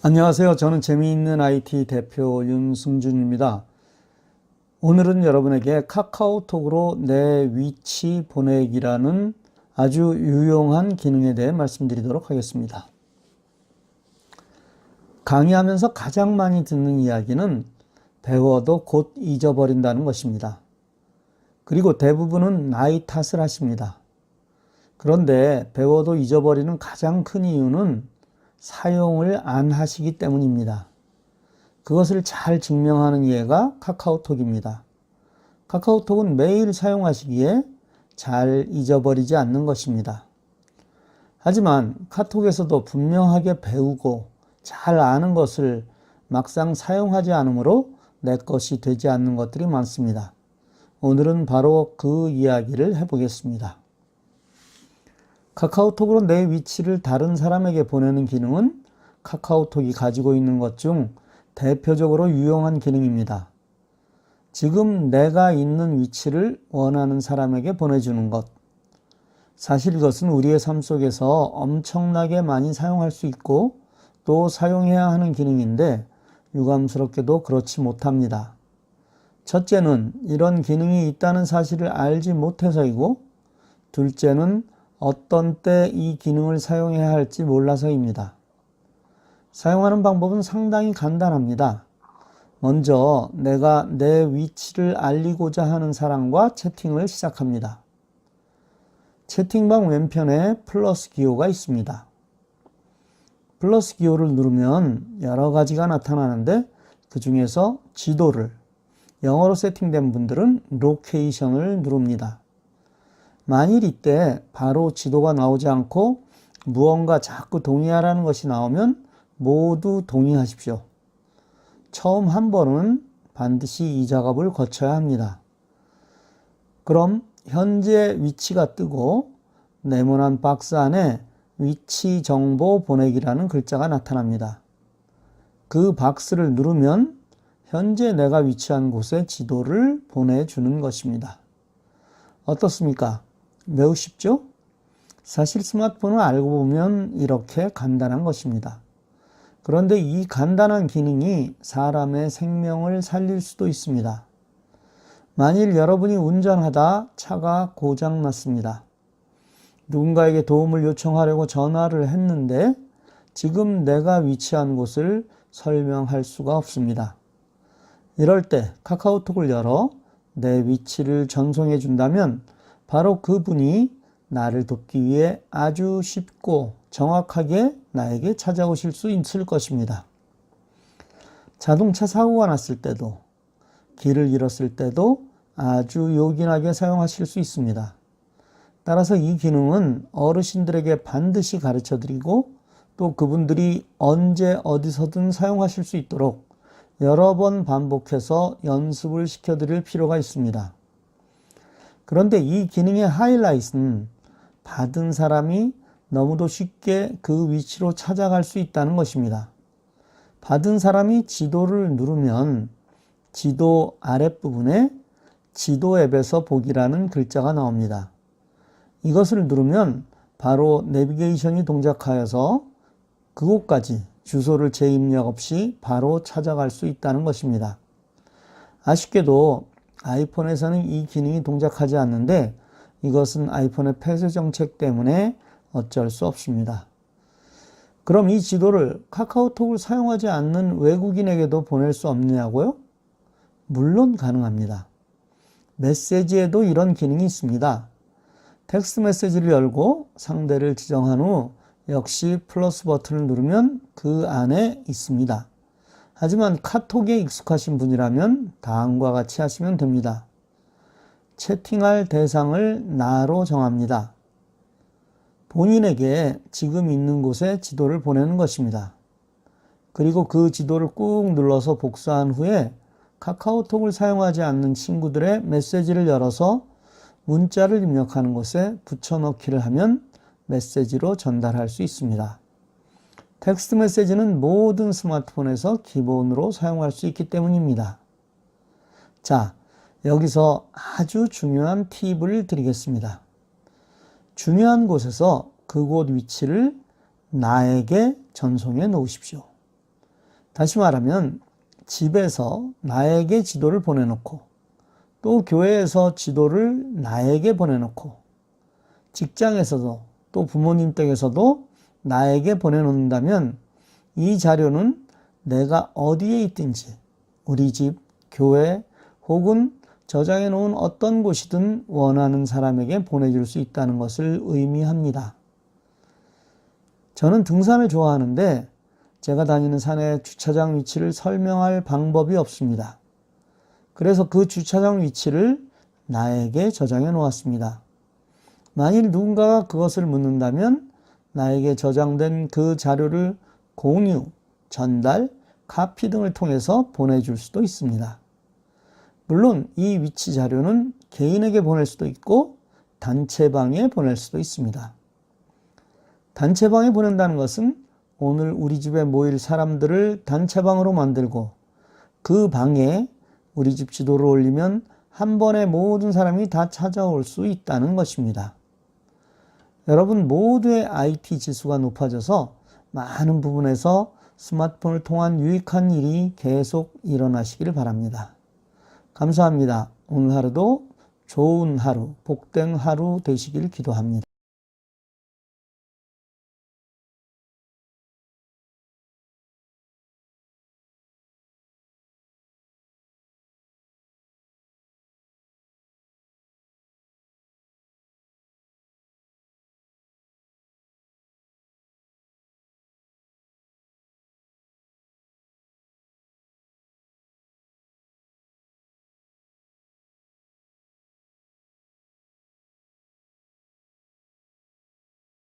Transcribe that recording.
안녕하세요. 저는 재미있는 IT 대표 윤승준입니다. 오늘은 여러분에게 카카오톡으로 내 위치 보내기라는 아주 유용한 기능에 대해 말씀드리도록 하겠습니다. 강의하면서 가장 많이 듣는 이야기는 배워도 곧 잊어버린다는 것입니다. 그리고 대부분은 나이 탓을 하십니다. 그런데 배워도 잊어버리는 가장 큰 이유는 사용을 안 하시기 때문입니다. 그것을 잘 증명하는 예가 카카오톡입니다. 카카오톡은 매일 사용하시기에 잘 잊어버리지 않는 것입니다. 하지만 카톡에서도 분명하게 배우고 잘 아는 것을 막상 사용하지 않으므로 내 것이 되지 않는 것들이 많습니다. 오늘은 바로 그 이야기를 해보겠습니다. 카카오톡으로 내 위치를 다른 사람에게 보내는 기능은 카카오톡이 가지고 있는 것 중 대표적으로 유용한 기능입니다. 지금 내가 있는 위치를 원하는 사람에게 보내주는 것. 사실 이것은 우리의 삶 속에서 엄청나게 많이 사용할 수 있고 또 사용해야 하는 기능인데 유감스럽게도 그렇지 못합니다. 첫째는 이런 기능이 있다는 사실을 알지 못해서이고, 둘째는 어떤 때 이 기능을 사용해야 할지 몰라서입니다. 사용하는 방법은 상당히 간단합니다. 먼저 내가 내 위치를 알리고자 하는 사람과 채팅을 시작합니다. 채팅방 왼편에 플러스 기호가 있습니다. 플러스 기호를 누르면 여러 가지가 나타나는데 그 중에서 지도를, 영어로 세팅된 분들은 로케이션을 누릅니다. 만일 이때 바로 지도가 나오지 않고 무언가 자꾸 동의하라는 것이 나오면 모두 동의하십시오. 처음 한 번은 반드시 이 작업을 거쳐야 합니다. 그럼 현재 위치가 뜨고 네모난 박스 안에 위치 정보 보내기라는 글자가 나타납니다. 그 박스를 누르면 현재 내가 위치한 곳에 지도를 보내주는 것입니다. 어떻습니까? 매우 쉽죠? 사실 스마트폰을 알고 보면 이렇게 간단한 것입니다. 그런데 이 간단한 기능이 사람의 생명을 살릴 수도 있습니다. 만일 여러분이 운전하다 차가 고장 났습니다. 누군가에게 도움을 요청하려고 전화를 했는데 지금 내가 위치한 곳을 설명할 수가 없습니다. 이럴 때 카카오톡을 열어 내 위치를 전송해 준다면 바로 그분이 나를 돕기 위해 아주 쉽고 정확하게 나에게 찾아오실 수 있을 것입니다. 자동차 사고가 났을 때도, 길을 잃었을 때도 아주 요긴하게 사용하실 수 있습니다. 따라서 이 기능은 어르신들에게 반드시 가르쳐 드리고 또 그분들이 언제 어디서든 사용하실 수 있도록 여러 번 반복해서 연습을 시켜드릴 필요가 있습니다. 그런데 이 기능의 하이라이트는 받은 사람이 너무도 쉽게 그 위치로 찾아갈 수 있다는 것입니다. 받은 사람이 지도를 누르면 지도 아랫부분에 지도 앱에서 보기라는 글자가 나옵니다. 이것을 누르면 바로 내비게이션이 동작하여서 그곳까지 주소를 재입력 없이 바로 찾아갈 수 있다는 것입니다. 아쉽게도 아이폰에서는 이 기능이 동작하지 않는데 이것은 아이폰의 폐쇄 정책 때문에 어쩔 수 없습니다. 그럼 이 지도를 카카오톡을 사용하지 않는 외국인에게도 보낼 수 없느냐고요? 물론 가능합니다. 메시지에도 이런 기능이 있습니다. 텍스트 메시지를 열고 상대를 지정한 후 역시 플러스 버튼을 누르면 그 안에 있습니다. 하지만 카톡에 익숙하신 분이라면 다음과 같이 하시면 됩니다. 채팅할 대상을 나로 정합니다. 본인에게 지금 있는 곳에 지도를 보내는 것입니다. 그리고 그 지도를 꾹 눌러서 복사한 후에 카카오톡을 사용하지 않는 친구들의 메시지를 열어서 문자를 입력하는 곳에 붙여넣기를 하면 메시지로 전달할 수 있습니다. 텍스트 메시지는 모든 스마트폰에서 기본으로 사용할 수 있기 때문입니다. 자, 여기서 아주 중요한 팁을 드리겠습니다. 중요한 곳에서 그곳 위치를 나에게 전송해 놓으십시오. 다시 말하면 집에서 나에게 지도를 보내놓고 또 교회에서 지도를 나에게 보내놓고 직장에서도 또 부모님 댁에서도 나에게 보내놓는다면 이 자료는 내가 어디에 있든지 우리 집, 교회 혹은 저장해 놓은 어떤 곳이든 원하는 사람에게 보내줄 수 있다는 것을 의미합니다. 저는 등산을 좋아하는데 제가 다니는 산의 주차장 위치를 설명할 방법이 없습니다. 그래서 그 주차장 위치를 나에게 저장해 놓았습니다. 만일 누군가가 그것을 묻는다면 나에게 저장된 그 자료를 공유, 전달, 카피 등을 통해서 보내줄 수도 있습니다. 물론 이 위치 자료는 개인에게 보낼 수도 있고 단체방에 보낼 수도 있습니다. 단체방에 보낸다는 것은 오늘 우리 집에 모일 사람들을 단체방으로 만들고 그 방에 우리 집 지도를 올리면 한 번에 모든 사람이 다 찾아올 수 있다는 것입니다. 여러분 모두의 IT 지수가 높아져서 많은 부분에서 스마트폰을 통한 유익한 일이 계속 일어나시기를 바랍니다. 감사합니다. 오늘 하루도 좋은 하루, 복된 하루 되시길 기도합니다.